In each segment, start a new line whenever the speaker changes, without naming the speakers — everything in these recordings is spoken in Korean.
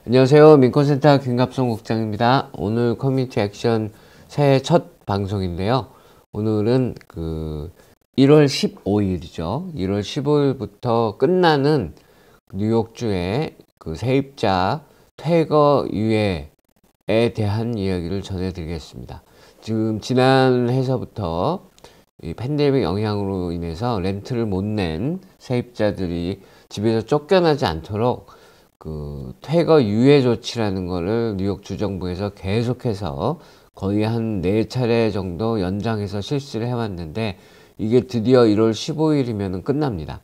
안녕하세요. 민권센터 김갑성 국장입니다. 오늘 커뮤니티 액션 새해 첫 방송인데요. 오늘은 1월 15일이죠. 1월 15일부터 끝나는 뉴욕주의 세입자 퇴거 유예에 대한 이야기를 전해드리겠습니다. 지금 지난 해서부터 이 팬데믹 영향으로 인해서 렌트를 못 낸 세입자들이 집에서 쫓겨나지 않도록 퇴거 유예 조치라는 거를 뉴욕 주정부에서 계속해서 거의 한 4차례 정도 연장해서 실시를 해왔는데, 이게 드디어 1월 15일이면 끝납니다.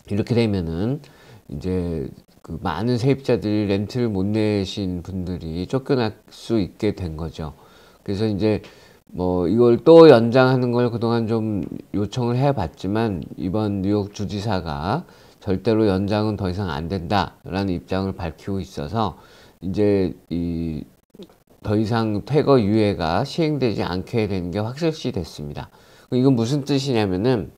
이렇게 되면은 이제 많은 세입자들이 렌트를 못 내신 분들이 쫓겨날 수 있게 된 거죠. 그래서 이제 이걸 또 연장하는 걸 그동안 좀 요청을 해봤지만, 이번 뉴욕 주지사가 절대로 연장은 더 이상 안 된다라는 입장을 밝히고 있어서 이제 더 이상 퇴거 유예가 시행되지 않게 되는 게 확실시 됐습니다. 이건 무슨 뜻이냐면은,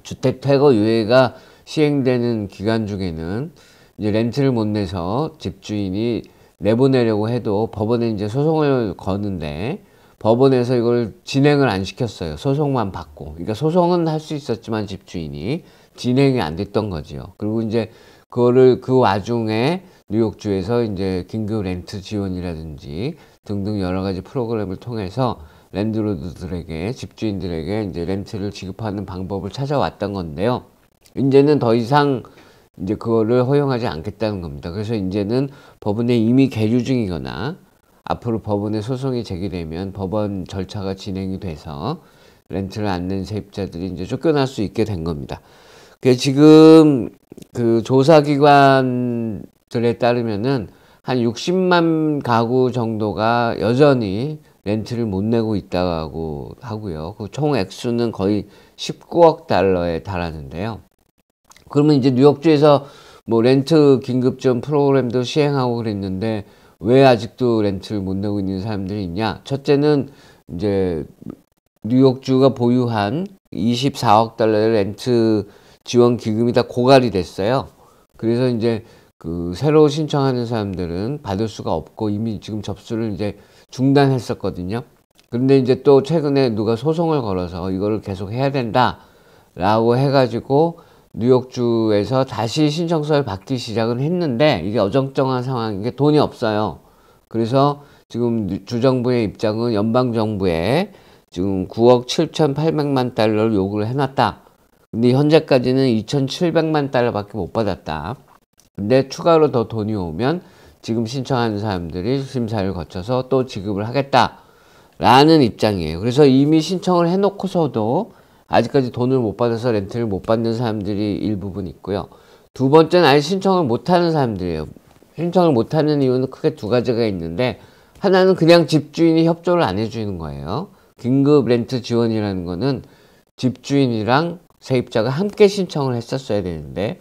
주택 퇴거 유예가 시행되는 기간 중에는 이제 렌트를 못 내서 집주인이 내보내려고 해도 법원에 이제 소송을 거는데, 법원에서 이걸 진행을 안 시켰어요. 소송만 받고. 그러니까 소송은 할 수 있었지만 집주인이 진행이 안 됐던 거죠. 그리고 이제 그거를 그 와중에 뉴욕주에서 이제 긴급 렌트 지원이라든지 등등 여러 가지 프로그램을 통해서 랜드로드들에게, 집주인들에게 이제 렌트를 지급하는 방법을 찾아왔던 건데요. 이제는 더 이상 이제 그거를 허용하지 않겠다는 겁니다. 그래서 이제는 법원에 이미 계류 중이거나 앞으로 법원에 소송이 제기되면 법원 절차가 진행이 돼서 렌트를 안 낸 세입자들이 이제 쫓겨날 수 있게 된 겁니다. 지금 조사기관들에 따르면은 한 60만 가구 정도가 여전히 렌트를 못 내고 있다고 하고요. 그 총 액수는 거의 19억 달러에 달하는데요. 그러면 이제 뉴욕주에서 렌트 긴급지원 프로그램도 시행하고 그랬는데 왜 아직도 렌트를 못 내고 있는 사람들이 있냐? 첫째는 이제 뉴욕주가 보유한 24억 달러의 렌트 지원 기금이 다 고갈이 됐어요. 그래서 이제 새로 신청하는 사람들은 받을 수가 없고 이미 지금 접수를 이제 중단했었거든요. 그런데 이제 또 최근에 누가 소송을 걸어서 이거를 계속 해야 된다라고 해가지고 뉴욕주에서 다시 신청서를 받기 시작은 했는데, 이게 어정쩡한 상황인 게 돈이 없어요. 그래서 지금 주정부의 입장은 연방정부에 지금 9억 7,800만 달러를 요구를 해놨다. 근데 현재까지는 2,700만 달러밖에 못 받았다. 근데 추가로 더 돈이 오면 지금 신청하는 사람들이 심사를 거쳐서 또 지급을 하겠다라는 입장이에요. 그래서 이미 신청을 해놓고서도 아직까지 돈을 못 받아서 렌트를 못 받는 사람들이 일부분 있고요. 두 번째는 아예 신청을 못하는 사람들이에요. 신청을 못하는 이유는 크게 두 가지가 있는데, 하나는 그냥 집주인이 협조를 안 해주는 거예요. 긴급 렌트 지원이라는 거는 집주인이랑 세입자가 함께 신청을 했었어야 되는데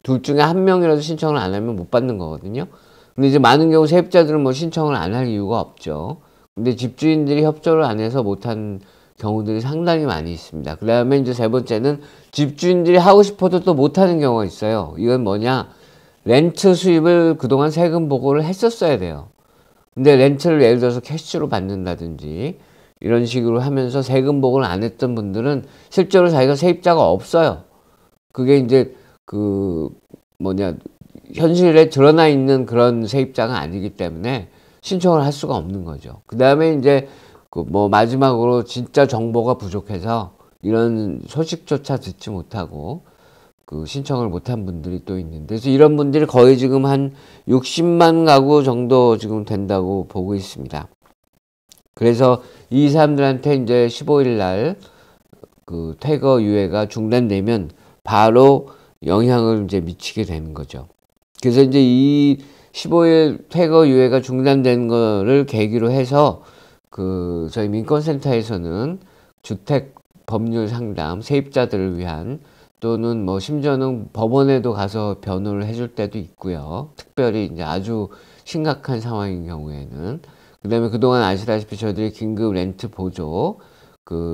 둘 중에 한 명이라도 신청을 안 하면 못 받는 거거든요. 근데 이제 많은 경우 세입자들은 신청을 안 할 이유가 없죠. 근데 집주인들이 협조를 안 해서 못한 경우들이 상당히 많이 있습니다. 그 다음에 이제 세 번째는 집주인들이 하고 싶어도 또 못하는 경우가 있어요. 이건 뭐냐, 렌트 수입을 그동안 세금 보고를 했었어야 돼요. 근데 렌트를 예를 들어서 캐시로 받는다든지 이런 식으로 하면서 세금 보고를 안 했던 분들은 실제로 자기가 세입자가 없어요. 그게 이제 현실에 드러나 있는 그런 세입자가 아니기 때문에 신청을 할 수가 없는 거죠. 그 다음에 이제 마지막으로 진짜 정보가 부족해서 이런 소식조차 듣지 못하고 신청을 못한 분들이 또 있는데, 그래서 이런 분들이 거의 지금 한 60만 가구 정도 지금 된다고 보고 있습니다. 그래서 이 사람들한테 이제 15일 날 퇴거 유예가 중단되면 바로 영향을 이제 미치게 되는 거죠. 그래서 이제 이 15일 퇴거 유예가 중단된 거를 계기로 해서 저희 민권센터에서는 주택 법률 상담, 세입자들을 위한, 또는 심지어는 법원에도 가서 변호를 해줄 때도 있고요. 특별히 이제 아주 심각한 상황인 경우에는. 그 다음에 그동안 아시다시피 저희들이 긴급 렌트 보조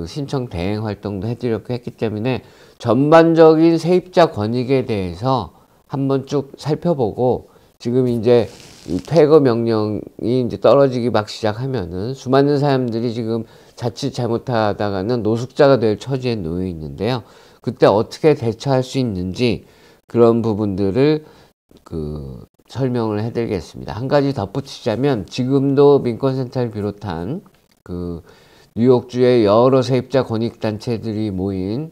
신청 대행 활동도 해드렸고 했기 때문에 전반적인 세입자 권익에 대해서 한번 쭉 살펴보고 지금 이제 이 퇴거 명령이 이제 떨어지기 막 시작하면은 수많은 사람들이 지금 자칫 잘못하다가는 노숙자가 될 처지에 놓여 있는데요. 그때 어떻게 대처할 수 있는지 그런 부분들을 설명을 해드리겠습니다. 한 가지 덧붙이자면 지금도 민권센터를 비롯한 뉴욕주의 여러 세입자 권익단체들이 모인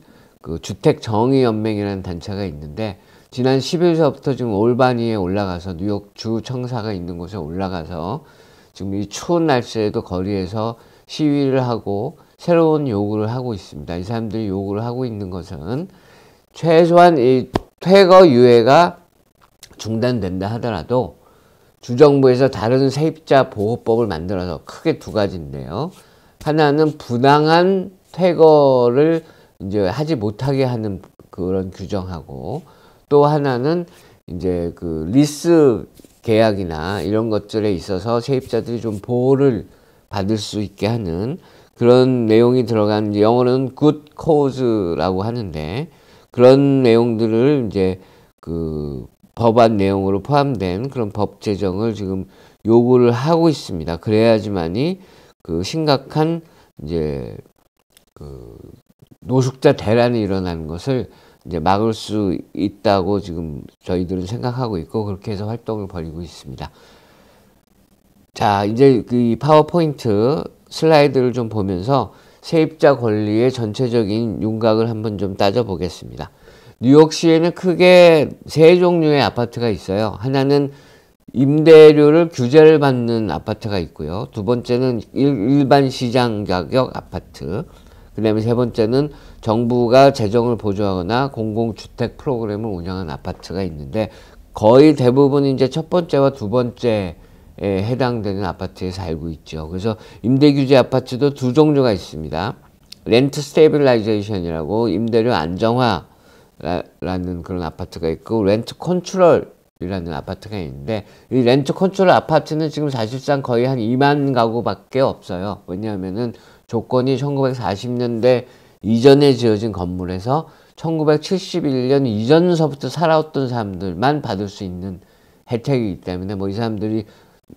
주택정의연맹이라는 단체가 있는데 지난 10일서부터 지금 올바니에 올라가서 뉴욕주 청사가 있는 곳에 올라가서 지금 이 추운 날씨에도 거리에서 시위를 하고 새로운 요구를 하고 있습니다. 이 사람들이 요구를 하고 있는 것은 최소한 이 퇴거 유예가 중단된다 하더라도 주정부에서 다른 세입자 보호법을 만들어서 크게 두 가지인데요. 하나는 부당한 퇴거를 이제 하지 못하게 하는 그런 규정하고, 또 하나는 이제 리스 계약이나 이런 것들에 있어서 세입자들이 좀 보호를 받을 수 있게 하는 그런 내용이 들어간, 영어로는 good cause라고 하는데, 그런 내용들을 이제 법안 내용으로 포함된 그런 법 제정을 지금 요구를 하고 있습니다. 그래야지만이 심각한 이제 노숙자 대란이 일어나는 것을 이제 막을 수 있다고 지금 저희들은 생각하고 있고, 그렇게 해서 활동을 벌이고 있습니다. 자, 이제 이 파워포인트 슬라이드를 좀 보면서 세입자 권리의 전체적인 윤곽을 한번 좀 따져보겠습니다. 뉴욕시에는 크게 세 종류의 아파트가 있어요. 하나는 임대료를 규제를 받는 아파트가 있고요. 두 번째는 일반 시장 가격 아파트. 그 다음에 세 번째는 정부가 재정을 보조하거나 공공주택 프로그램을 운영하는 아파트가 있는데, 거의 대부분 이제 첫 번째와 두 번째에 해당되는 아파트에 살고 있죠. 그래서 임대규제 아파트도 두 종류가 있습니다. 렌트 스테이빌라이제이션이라고 임대료 안정화라는 그런 아파트가 있고, 렌트 컨트롤이라는 아파트가 있는데, 이 렌트 컨트롤 아파트는 지금 사실상 거의 한 2만 가구밖에 없어요. 왜냐하면은 조건이 1940년대 이전에 지어진 건물에서 1971년 이전서부터 살아왔던 사람들만 받을 수 있는 혜택이기 때문에, 이 사람들이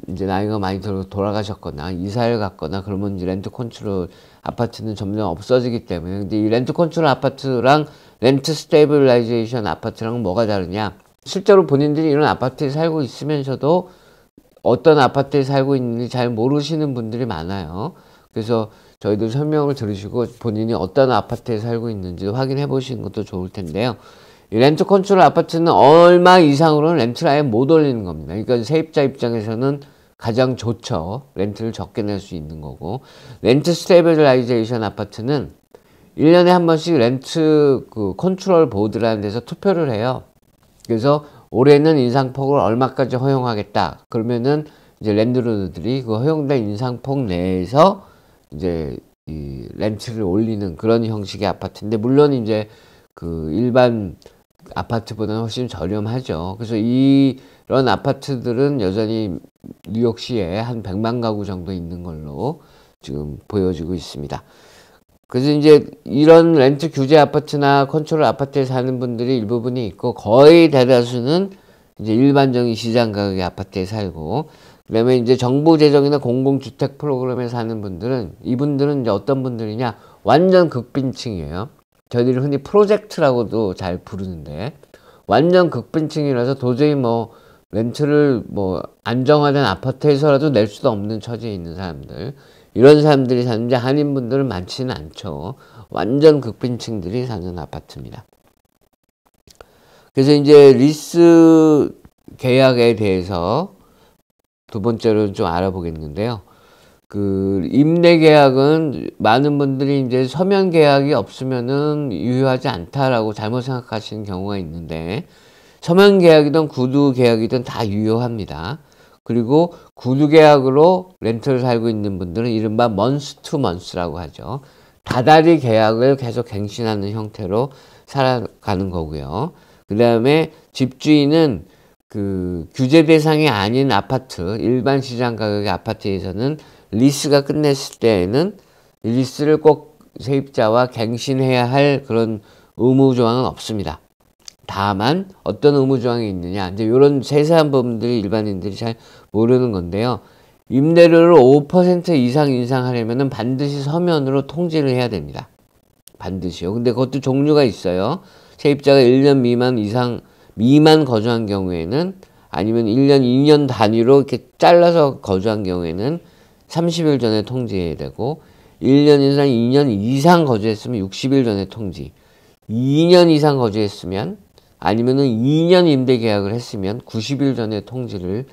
이제 나이가 많이 들어 돌아가셨거나 이사를 갔거나 그러면 이제 렌트 컨트롤 아파트는 점점 없어지기 때문에. 근데 이 렌트 컨트롤 아파트랑 렌트 스테이블라이제이션 아파트랑 뭐가 다르냐? 실제로 본인들이 이런 아파트에 살고 있으면서도 어떤 아파트에 살고 있는지 잘 모르시는 분들이 많아요. 그래서 저희들 설명을 들으시고 본인이 어떤 아파트에 살고 있는지 확인해 보시는 것도 좋을 텐데요. 이 렌트 컨트롤 아파트는 얼마 이상으로는 렌트를 아예 못 올리는 겁니다. 그러니까 세입자 입장에서는 가장 좋죠. 렌트를 적게 낼 수 있는 거고, 렌트 스테이블라이제이션 아파트는 1년에 한 번씩 렌트 컨트롤 보드라는 데서 투표를 해요. 그래서 올해는 인상폭을 얼마까지 허용하겠다. 그러면은 이제 랜드로드들이 그 허용된 인상폭 내에서 이제 이 렌트를 올리는 그런 형식의 아파트인데, 물론 이제 일반 아파트보다는 훨씬 저렴하죠. 그래서 이런 아파트들은 여전히 뉴욕시에 한 100만 가구 정도 있는 걸로 지금 보여지고 있습니다. 그래서 이제 이런 렌트 규제 아파트나 컨트롤 아파트에 사는 분들이 일부분이 있고, 거의 대다수는 이제 일반적인 시장 가격의 아파트에 살고, 그 다음에 이제 정부 재정이나 공공주택 프로그램에 사는 분들은, 이분들은 이제 어떤 분들이냐, 완전 극빈층이에요. 저희들이 흔히 프로젝트라고도 잘 부르는데, 완전 극빈층이라서 도저히 렌트를 안정화된 아파트에서라도 낼 수도 없는 처지에 있는 사람들, 이런 사람들이 사는데 한인분들은 많지는 않죠. 완전 극빈층들이 사는 아파트입니다. 그래서 이제 리스 계약에 대해서 두 번째로 좀 알아보겠는데요. 임대 계약은 많은 분들이 이제 서면 계약이 없으면은 유효하지 않다라고 잘못 생각하시는 경우가 있는데, 서면 계약이든 구두 계약이든 다 유효합니다. 그리고 구두 계약으로 렌트를 살고 있는 분들은 이른바 먼스 투 먼스라고 하죠. 다달이 계약을 계속 갱신하는 형태로 살아가는 거고요. 그 다음에 집주인은 규제 대상이 아닌 아파트, 일반 시장 가격의 아파트에서는 리스가 끝냈을 때에는 리스를 꼭 세입자와 갱신해야 할 그런 의무 조항은 없습니다. 다만 어떤 의무조항이 있느냐, 이제 이런 세세한 부분들이 일반인들이 잘 모르는 건데요. 임대료를 5% 이상 인상하려면 반드시 서면으로 통지를 해야 됩니다. 반드시요. 근데 그것도 종류가 있어요. 세입자가 1년 미만 거주한 경우에는, 아니면 1년, 2년 단위로 이렇게 잘라서 거주한 경우에는 30일 전에 통지해야 되고, 1년 이상, 2년 이상 거주했으면 60일 전에 통지, 2년 이상 거주했으면, 아니면은 2년 임대 계약을 했으면 90일 전에 통지를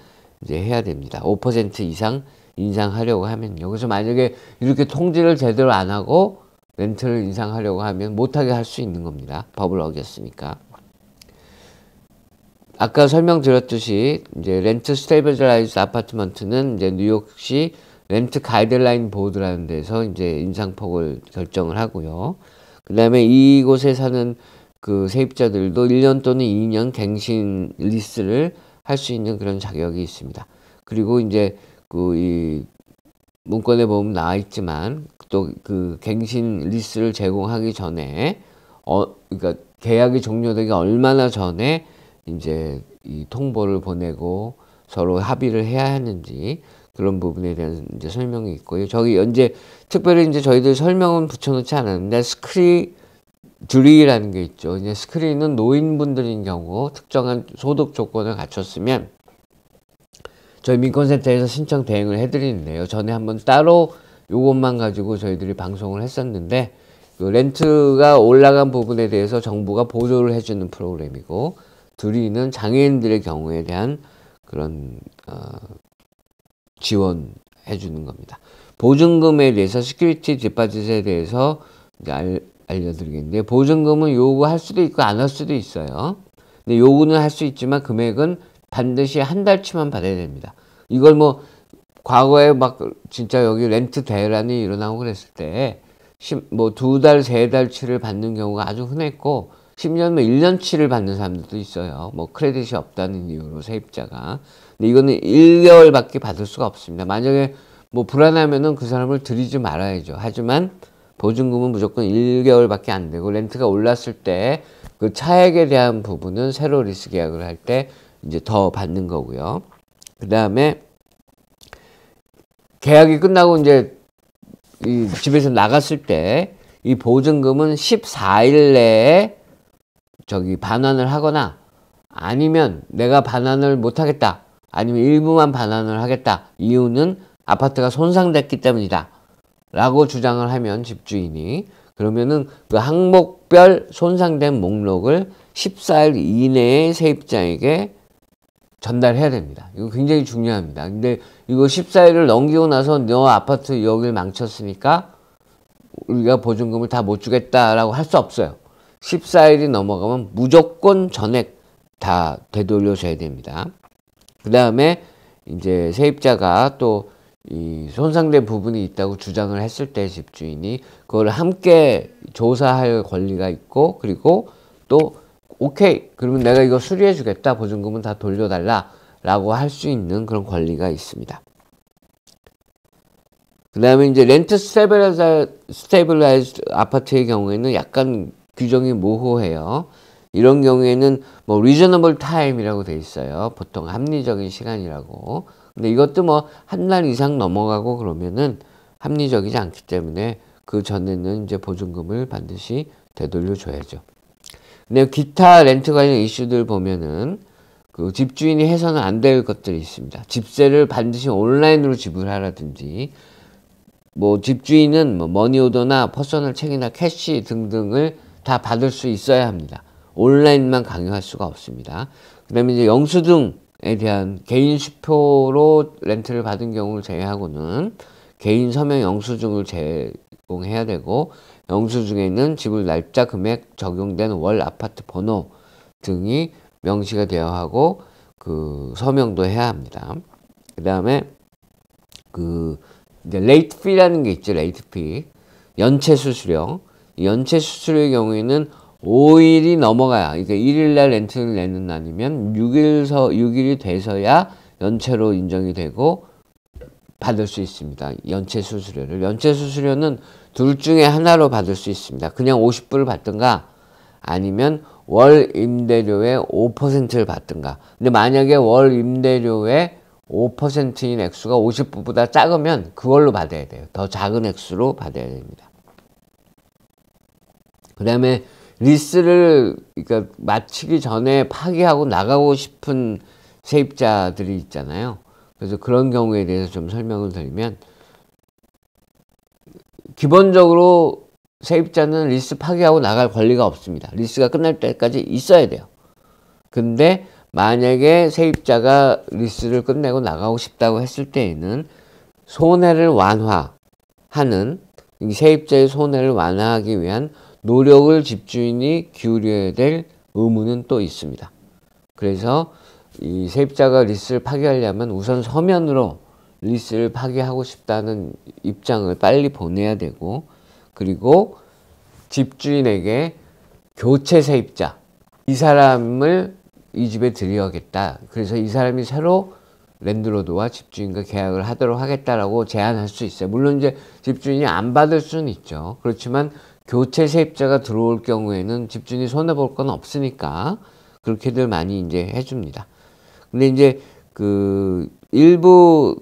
이제 해야 됩니다. 5% 이상 인상하려고 하면. 여기서 만약에 이렇게 통지를 제대로 안 하고 렌트를 인상하려고 하면 못하게 할 수 있는 겁니다. 법을 어겼으니까. 아까 설명드렸듯이 이제 렌트 스테이블라이즈드 아파트먼트는 이제 뉴욕시 렌트 가이드라인 보드라는 데서 이제 인상폭을 결정을 하고요. 그 다음에 이곳에 사는 그 세입자들도 1년 또는 2년 갱신 리스를 할 수 있는 그런 자격이 있습니다. 그리고 이제 그 이 문건에 보면 나와 있지만 또 그 갱신 리스를 제공하기 전에 그러니까 계약이 종료되기 얼마나 전에 이제 이 통보를 보내고 서로 합의를 해야 하는지 그런 부분에 대한 이제 설명이 있고요. 저기 이제 특별히 이제 저희들 설명은 붙여놓지 않았는데 스크리라는 게 있죠. 이제 스크리는 노인분들인 경우 특정한 소득 조건을 갖췄으면 저희 민권센터에서 신청 대행을 해드리는데요. 전에 한번 따로 요것만 가지고 저희들이 방송을 했었는데 그 렌트가 올라간 부분에 대해서 정부가 보조를 해주는 프로그램이고, 드리는 장애인들의 경우에 대한 그런 지원해 주는 겁니다. 보증금에 대해서 시큐리티 디파짓에 대해서 이제 알려드리겠는데, 보증금은 요구할 수도 있고 안 할 수도 있어요. 근데 요구는 할 수 있지만 금액은 반드시 한 달치만 받아야 됩니다. 이걸 뭐 과거에 막 진짜 여기 렌트 대란이 일어나고 그랬을 때 뭐 2달, 3달치를 받는 경우가 아주 흔했고, 10년, 1년치를 받는 사람들도 있어요. 뭐 크레딧이 없다는 이유로 세입자가. 근데 이거는 1개월밖에 받을 수가 없습니다. 만약에 뭐 불안하면은 그 사람을 들이지 말아야죠. 하지만 보증금은 무조건 1개월밖에 안 되고, 렌트가 올랐을 때 그 차액에 대한 부분은 새로 리스 계약을 할 때 이제 더 받는 거고요. 그 다음에 계약이 끝나고 이제 이 집에서 나갔을 때 이 보증금은 14일 내에 저기 반환을 하거나, 아니면 내가 반환을 못 하겠다, 아니면 일부만 반환을 하겠다, 이유는 아파트가 손상됐기 때문이다 라고 주장을 하면 집주인이, 그러면은 그 항목별 손상된 목록을 14일 이내에 세입자에게 전달해야 됩니다. 이거 굉장히 중요합니다. 근데 이거 14일을 넘기고 나서 너 아파트 여기를 망쳤으니까 우리가 보증금을 다 못 주겠다라고 할 수 없어요. 14일이 넘어가면 무조건 전액 다 되돌려줘야 됩니다. 그 다음에 이제 세입자가 또 이 손상된 부분이 있다고 주장을 했을 때 집주인이 그걸 함께 조사할 권리가 있고, 그리고 또 오케이, 그러면 내가 이거 수리해 주겠다, 보증금은 다 돌려달라 라고 할 수 있는 그런 권리가 있습니다. 그 다음에 이제 렌트 스테이블라이즈드 아파트의 경우에는 약간 규정이 모호해요. 이런 경우에는 뭐 reasonable time이라고 돼 있어요. 보통 합리적인 시간이라고. 근데 이것도 뭐 한 달 이상 넘어가고 그러면은 합리적이지 않기 때문에 그 전에는 이제 보증금을 반드시 되돌려 줘야죠. 근데 기타 렌트 관련 이슈들 보면은 그 집주인이 해서는 안 될 것들이 있습니다. 집세를 반드시 온라인으로 지불하라든지, 뭐 집주인은 뭐 머니오더나 퍼스널 체크나 캐시 등등을 다 받을 수 있어야 합니다. 온라인만 강요할 수가 없습니다. 그 다음에 이제 영수증에 대한 개인 수표로 렌트를 받은 경우를 제외하고는 개인 서명 영수증을 제공해야 되고, 영수증에는 지불 날짜, 금액, 적용된 월 아파트 번호 등이 명시가 되어야 하고, 그 서명도 해야 합니다. 그 다음에 그 이제 레이트 피라는 게 있죠. 레이트 피, 연체 수수료. 연체 수수료의 경우에는 5일이 넘어가야, 그러니까 1일 날 렌트를 내는 날이면 6일이 돼서야 연체로 인정이 되고 받을 수 있습니다. 연체 수수료를. 연체 수수료는 둘 중에 하나로 받을 수 있습니다. 그냥 50불을 받든가, 아니면 월 임대료의 5%를 받든가. 근데 만약에 월 임대료의 5%인 액수가 50불보다 작으면 그걸로 받아야 돼요. 더 작은 액수로 받아야 됩니다. 그 다음에 리스를 그러니까 마치기 전에 파기하고 나가고 싶은 세입자들이 있잖아요. 그래서 그런 경우에 대해서 좀 설명을 드리면, 기본적으로 세입자는 리스 파기하고 나갈 권리가 없습니다. 리스가 끝날 때까지 있어야 돼요. 근데 만약에 세입자가 리스를 끝내고 나가고 싶다고 했을 때에는 손해를 완화하는, 이 세입자의 손해를 완화하기 위한 노력을 집주인이 기울여야 될 의무는 또 있습니다. 그래서 이 세입자가 리스를 파기하려면 우선 서면으로 리스를 파기하고 싶다는 입장을 빨리 보내야 되고, 그리고 집주인에게 교체 세입자, 이 사람을 이 집에 들여야겠다. 그래서 이 사람이 새로 랜드로드와 집주인과 계약을 하도록 하겠다라고 제안할 수 있어요. 물론 이제 집주인이 안 받을 수는 있죠. 그렇지만 교체 세입자가 들어올 경우에는 집주인이 손해볼 건 없으니까 그렇게들 많이 이제 해줍니다. 근데 이제 일부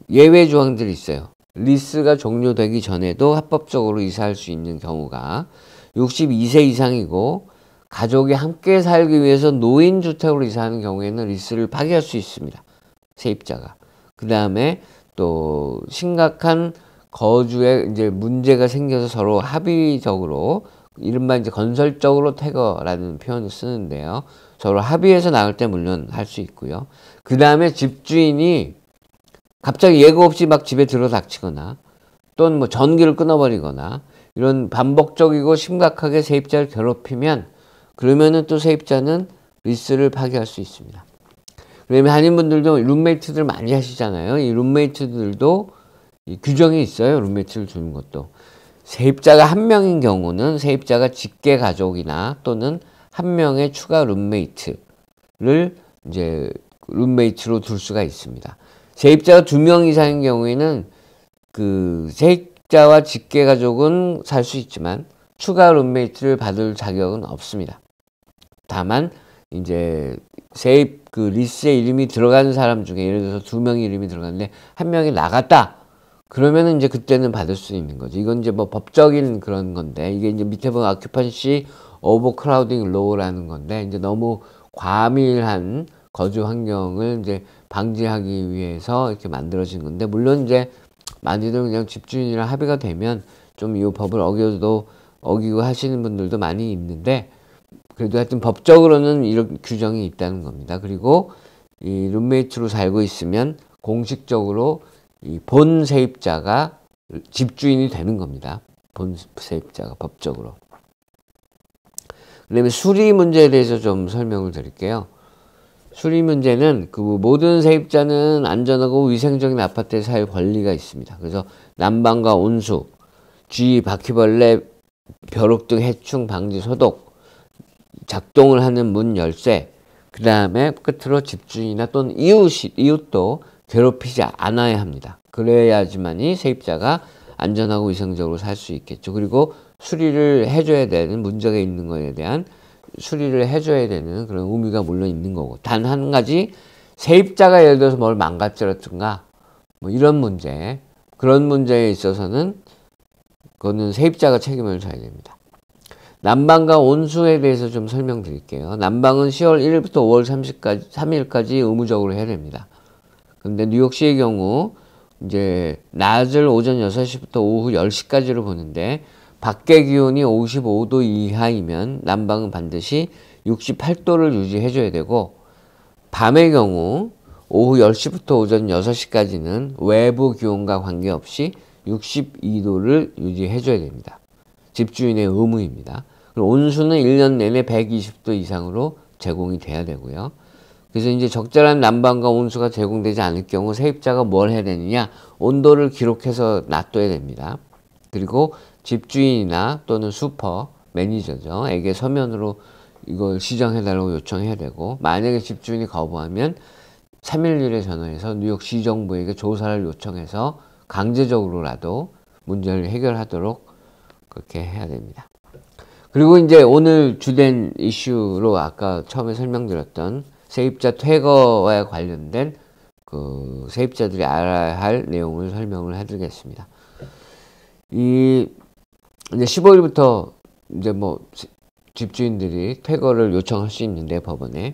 예외 조항들이 있어요. 리스가 종료되기 전에도 합법적으로 이사할 수 있는 경우가 62세 이상이고 가족이 함께 살기 위해서 노인주택으로 이사하는 경우에는 리스를 파기할 수 있습니다. 세입자가. 그 다음에 또 심각한 거주에 이제 문제가 생겨서 서로 합의적으로, 이른바 이제 건설적으로 퇴거라는 표현을 쓰는데요. 서로 합의해서 나갈 때 물론 할 수 있고요. 그 다음에 집주인이 갑자기 예고 없이 막 집에 들어닥치거나 또는 뭐 전기를 끊어버리거나 이런 반복적이고 심각하게 세입자를 괴롭히면, 그러면은 또 세입자는 리스를 파기할 수 있습니다. 그러면 한인분들도 룸메이트들 많이 하시잖아요. 이 룸메이트들도 이 규정이 있어요. 룸메이트를 주는 것도. 세입자가 한 명인 경우는 세입자가 직계 가족이나 또는 한 명의 추가 룸메이트를 이제 룸메이트로 둘 수가 있습니다. 세입자가 2명 이상인 경우에는 그 세입자와 직계 가족은 살 수 있지만 추가 룸메이트를 받을 자격은 없습니다. 다만 이제 세입 리스에 이름이 들어가는 사람 중에, 예를 들어서 2명이 이름이 들어갔는데 1명이 나갔다. 그러면은 이제 그때는 받을 수 있는 거죠. 이건 이제 뭐 법적인 그런 건데, 이게 이제 밑에 보면 occupancy overcrowding law라는 건데, 이제 너무 과밀한 거주 환경을 이제 방지하기 위해서 이렇게 만들어진 건데, 물론 이제 많이들 그냥 집주인이랑 합의가 되면 좀 이 법을 어기고 하시는 분들도 많이 있는데, 그래도 하여튼 법적으로는 이런 규정이 있다는 겁니다. 그리고 이 룸메이트로 살고 있으면 공식적으로 이 본 세입자가 집주인이 되는 겁니다. 본 세입자가 법적으로. 그다음에 수리 문제에 대해서 좀 설명을 드릴게요. 수리 문제는 모든 세입자는 안전하고 위생적인 아파트에 살 권리가 있습니다. 그래서 난방과 온수, 쥐, 바퀴벌레, 벼룩 등 해충 방지 소독, 작동을 하는 문 열쇠, 그 다음에 끝으로 집주인이나 또는 이웃도 괴롭히지 않아야 합니다. 그래야지만이 세입자가 안전하고 위생적으로 살 수 있겠죠. 그리고 수리를 해줘야 되는, 문제가 있는 거에 대한 수리를 해줘야 되는 그런 의무가 물론 있는 거고, 단 한 가지, 세입자가 예를 들어서 뭘 망가뜨렸든가 뭐 이런 문제, 그런 문제에 있어서는 그거는 세입자가 책임을 져야 됩니다. 난방과 온수에 대해서 좀 설명드릴게요. 난방은 10월 1일부터 5월 3일까지 의무적으로 해야 됩니다. 근데 뉴욕시의 경우 이제 낮을 오전 6시부터 오후 10시까지로 보는데, 밖의 기온이 55도 이하이면 난방은 반드시 68도를 유지해줘야 되고, 밤의 경우 오후 10시부터 오전 6시까지는 외부 기온과 관계없이 62도를 유지해줘야 됩니다. 집주인의 의무입니다. 그리고 온수는 1년 내내 120도 이상으로 제공이 돼야 되고요. 그래서 이제 적절한 난방과 온수가 제공되지 않을 경우 세입자가 뭘 해야 되느냐, 온도를 기록해서 놔둬야 됩니다. 그리고 집주인이나 또는 슈퍼 매니저죠, 에게 서면으로 이걸 시정해달라고 요청해야 되고, 만약에 집주인이 거부하면 311에 전화해서 뉴욕시 정부에게 조사를 요청해서 강제적으로라도 문제를 해결하도록 그렇게 해야 됩니다. 그리고 이제 오늘 주된 이슈로 아까 처음에 설명드렸던 세입자 퇴거와 관련된 그 세입자들이 알아야 할 내용을 설명을 해드리겠습니다. 이제 15일부터 이제 뭐 집주인들이 퇴거를 요청할 수 있는데 법원에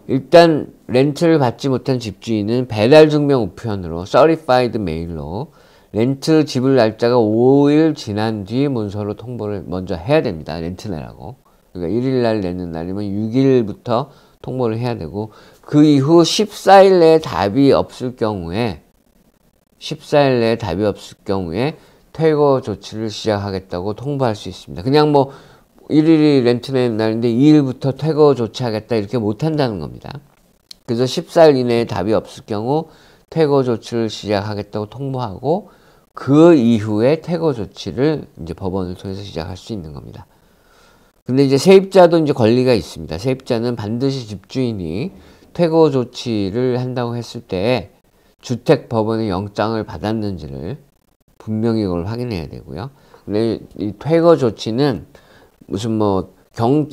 일단 렌트를 받지 못한 집주인은 배달 증명 우편으로 Certified 메일로 렌트 지불 날짜가 5일 지난 뒤 문서로 통보를 먼저 해야 됩니다. 렌트 내라고. 그러니까 1일 날 내는 날이면 6일부터 통보를 해야 되고, 그 이후 14일 내에 답이 없을 경우에 14일 내에 답이 없을 경우에 퇴거 조치를 시작하겠다고 통보할 수 있습니다. 그냥 뭐 1일이 렌트 내는 날인데 2일부터 퇴거 조치하겠다 이렇게 못한다는 겁니다. 그래서 14일 이내에 답이 없을 경우 퇴거 조치를 시작하겠다고 통보하고, 그 이후에 퇴거 조치를 이제 법원을 통해서 시작할 수 있는 겁니다. 근데 이제 세입자도 이제 권리가 있습니다. 세입자는 반드시 집주인이 퇴거 조치를 한다고 했을 때 주택법원의 영장을 받았는지를 분명히 이걸 확인해야 되고요. 근데 이 퇴거 조치는 무슨 뭐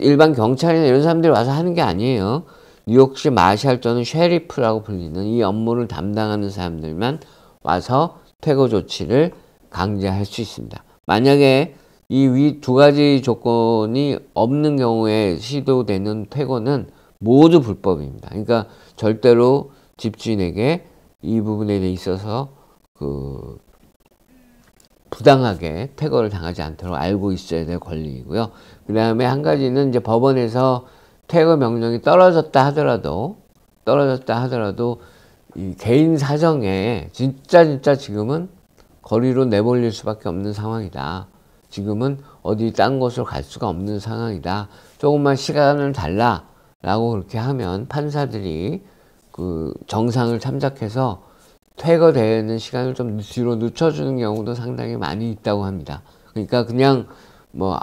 일반 경찰이나 이런 사람들이 와서 하는 게 아니에요. 뉴욕시 마샬 또는 셰리프라고 불리는 이 업무를 담당하는 사람들만 와서 퇴거 조치를 강제할 수 있습니다. 만약에 이 위 두 가지 조건이 없는 경우에 시도되는 퇴거는 모두 불법입니다. 그러니까 절대로 집주인에게 이 부분에 있어서 그 부당하게 퇴거를 당하지 않도록 알고 있어야 될 권리이고요. 그 다음에 한 가지는 이제 법원에서 퇴거 명령이 떨어졌다 하더라도 이 개인 사정에 진짜 지금은 거리로 내몰릴 수밖에 없는 상황이다. 지금은 어디 딴 곳으로 갈 수가 없는 상황이다. 조금만 시간을 달라 라고 그렇게 하면 판사들이 그 정상을 참작해서 퇴거되는 시간을 좀 뒤로 늦춰주는 경우도 상당히 많이 있다고 합니다. 그러니까 그냥 뭐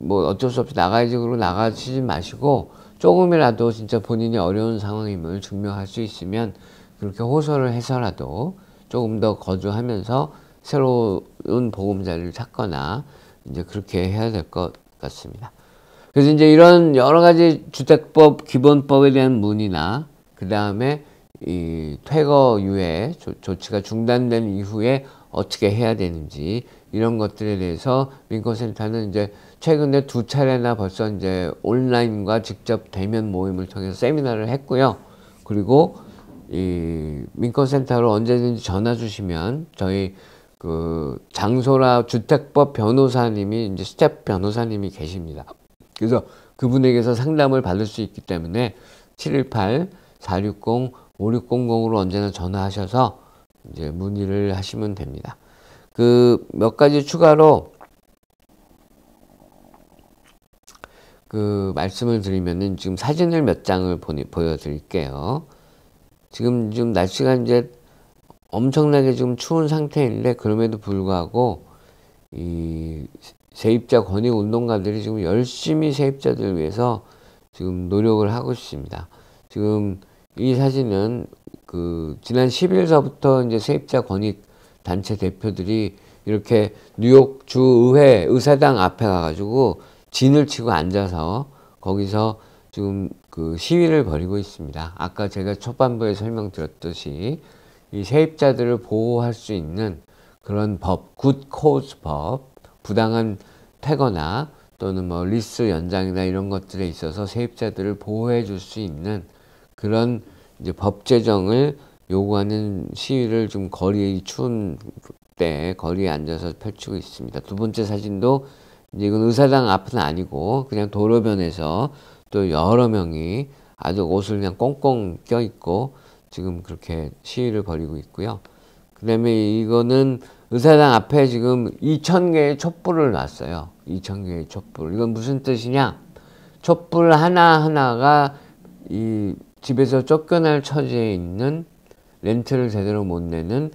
어쩔 수 없이 나가야지 그러고 나가시지 마시고, 조금이라도 진짜 본인이 어려운 상황임을 증명할 수 있으면 그렇게 호소를 해서라도 조금 더 거주하면서 새로운 보금자리를 찾거나 이제 그렇게 해야 될 것 같습니다. 그래서 이제 이런 여러 가지 주택법 기본법에 대한 문의나 그 다음에 이 퇴거 유예 조치가 중단된 이후에 어떻게 해야 되는지 이런 것들에 대해서 민권센터는 이제 최근에 2차례나 벌써 이제 온라인과 직접 대면 모임을 통해서 세미나를 했고요. 그리고 이 민권센터로 언제든지 전화 주시면 저희 그 장소라 주택법 변호사님이 이제 스텝 변호사님이 계십니다. 그래서 그분에게서 상담을 받을 수 있기 때문에 718-460-5600으로 언제나 전화하셔서 이제 문의를 하시면 됩니다. 그 몇 가지 추가로 그 말씀을 드리면은 지금 사진을 몇 장을 보여드릴게요. 지금 날씨가 이제 엄청나게 지금 추운 상태인데, 그럼에도 불구하고 이 세입자 권익 운동가들이 지금 열심히 세입자들을 위해서 지금 노력을 하고 있습니다. 지금 이 사진은 그 지난 10일서부터 이제 세입자 권익 단체 대표들이 이렇게 뉴욕 주의회 의사당 앞에 가가지고 진을 치고 앉아서 거기서 지금 그 시위를 벌이고 있습니다. 아까 제가 초반부에 설명드렸듯이 이 세입자들을 보호할 수 있는 그런 법, 굿 코즈 법, 부당한 퇴거나 또는 뭐 리스 연장이나 이런 것들에 있어서 세입자들을 보호해 줄 수 있는 그런 이제 법 제정을 요구하는 시위를 좀 추운 때 거리에 앉아서 펼치고 있습니다. 두 번째 사진도 이제 이건 의사당 앞은 아니고 그냥 도로변에서 또 여러 명이 아주 옷을 그냥 꽁꽁 껴입고 지금 그렇게 시위를 벌이고 있고요. 그 다음에 이거는 의사당 앞에 지금 2,000개의 촛불을 놨어요. 2,000개의 촛불. 이건 무슨 뜻이냐? 촛불 하나하나가 이 집에서 쫓겨날 처지에 있는 렌트를 제대로 못 내는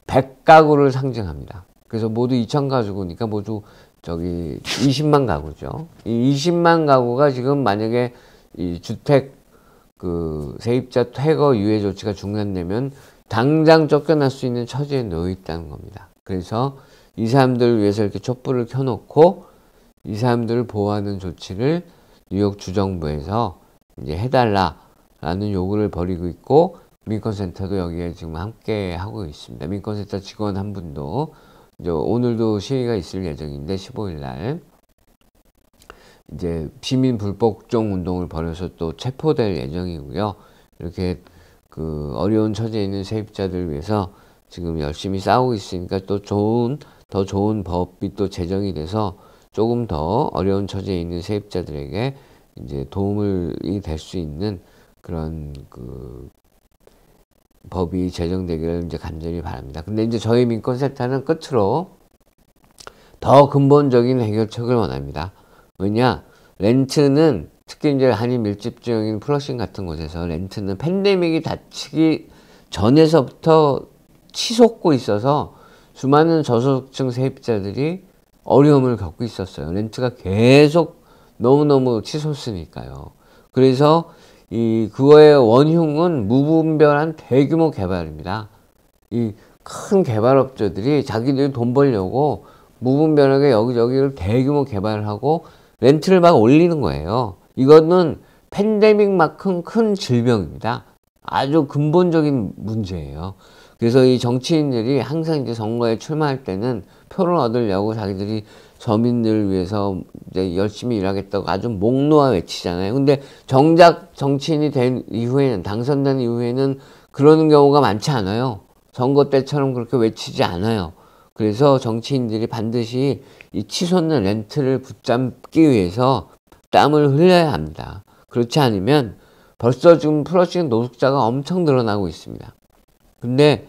100가구를 상징합니다. 그래서 모두 2,000가구니까 모두 저기 20만 가구죠. 이 20만 가구가 지금 만약에 이 주택 그 세입자 퇴거 유예 조치가 중단되면 당장 쫓겨날 수 있는 처지에 놓여 있다는 겁니다. 그래서 이 사람들을 위해서 이렇게 촛불을 켜놓고 이 사람들을 보호하는 조치를 뉴욕 주정부에서 이제 해달라라는 요구를 벌이고 있고, 민권센터도 여기에 지금 함께 하고 있습니다. 민권센터 직원 한 분도 이제 오늘도 시위가 있을 예정인데 15일 날 이제 시민 불복종 운동을 벌여서 또 체포될 예정이고요. 이렇게 그 어려운 처지에 있는 세입자들을 위해서 지금 열심히 싸우고 있으니까 또 더 좋은 법이 또 제정이 돼서 조금 더 어려운 처지에 있는 세입자들에게 이제 도움이 될 수 있는 그런 그 법이 제정되기를 이제 간절히 바랍니다. 근데 이제 저희 민권센터는 끝으로 더 근본적인 해결책을 원합니다. 왜냐? 렌트는 특히 이제 한인 밀집 지역인 플러싱 같은 곳에서 렌트는 팬데믹이 닥치기 전에서부터 치솟고 있어서 수많은 저소득층 세입자들이 어려움을 겪고 있었어요. 렌트가 계속 너무너무 치솟으니까요. 그래서 그거의 원흉은 무분별한 대규모 개발입니다. 이 큰 개발업자들이 자기들이 돈 벌려고 무분별하게 여기저기를 대규모 개발을 하고 렌트를 막 올리는 거예요. 이거는 팬데믹만큼 큰 질병입니다. 아주 근본적인 문제예요. 그래서 이 정치인들이 항상 이제 선거에 출마할 때는 표를 얻으려고 자기들이 서민들을 위해서 이제 열심히 일하겠다고 아주 목 놓아 외치잖아요. 근데 정작 정치인이 된 이후에는, 당선된 이후에는 그러는 경우가 많지 않아요. 선거 때처럼 그렇게 외치지 않아요. 그래서 정치인들이 반드시 이 치솟는 렌트를 붙잡기 위해서 땀을 흘려야 합니다. 그렇지 않으면 벌써 지금 플러싱 노숙자가 엄청 늘어나고 있습니다. 근데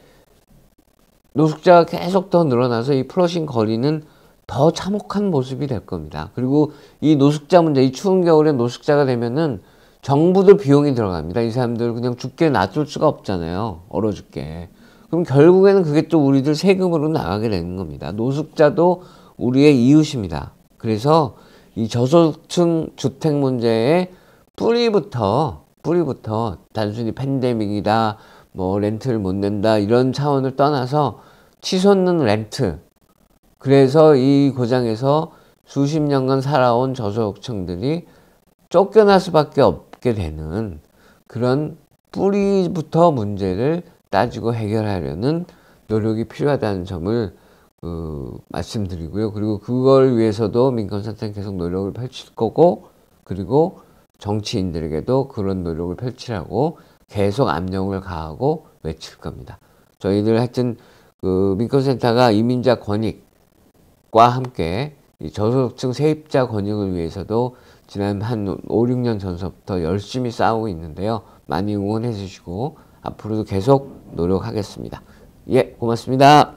노숙자가 계속 더 늘어나서 이 플러싱 거리는 더 참혹한 모습이 될 겁니다. 그리고 이 노숙자 문제, 이 추운 겨울에 노숙자가 되면은 정부도 비용이 들어갑니다. 이 사람들 그냥 죽게 놔둘 수가 없잖아요. 얼어 죽게. 그럼 결국에는 그게 또 우리들 세금으로 나가게 되는 겁니다. 노숙자도 우리의 이웃입니다. 그래서 이 저소득층 주택 문제의 뿌리부터 단순히 팬데믹이다, 뭐 렌트를 못 낸다 이런 차원을 떠나서 치솟는 렌트. 그래서 이 고장에서 수십 년간 살아온 저소득층들이 쫓겨날 수밖에 없게 되는 그런 뿌리부터 문제를 따지고 해결하려는 노력이 필요하다는 점을 말씀드리고요. 그리고 그걸 위해서도 민권센터는 계속 노력을 펼칠 거고, 그리고 정치인들에게도 그런 노력을 펼치라고 계속 압력을 가하고 외칠 겁니다. 저희들 하여튼 그 민권센터가 이민자 권익과 함께 이 저소득층 세입자 권익을 위해서도 지난 한 5, 6년 전서부터 열심히 싸우고 있는데요. 많이 응원해 주시고 앞으로도 계속 노력하겠습니다. 예, 고맙습니다.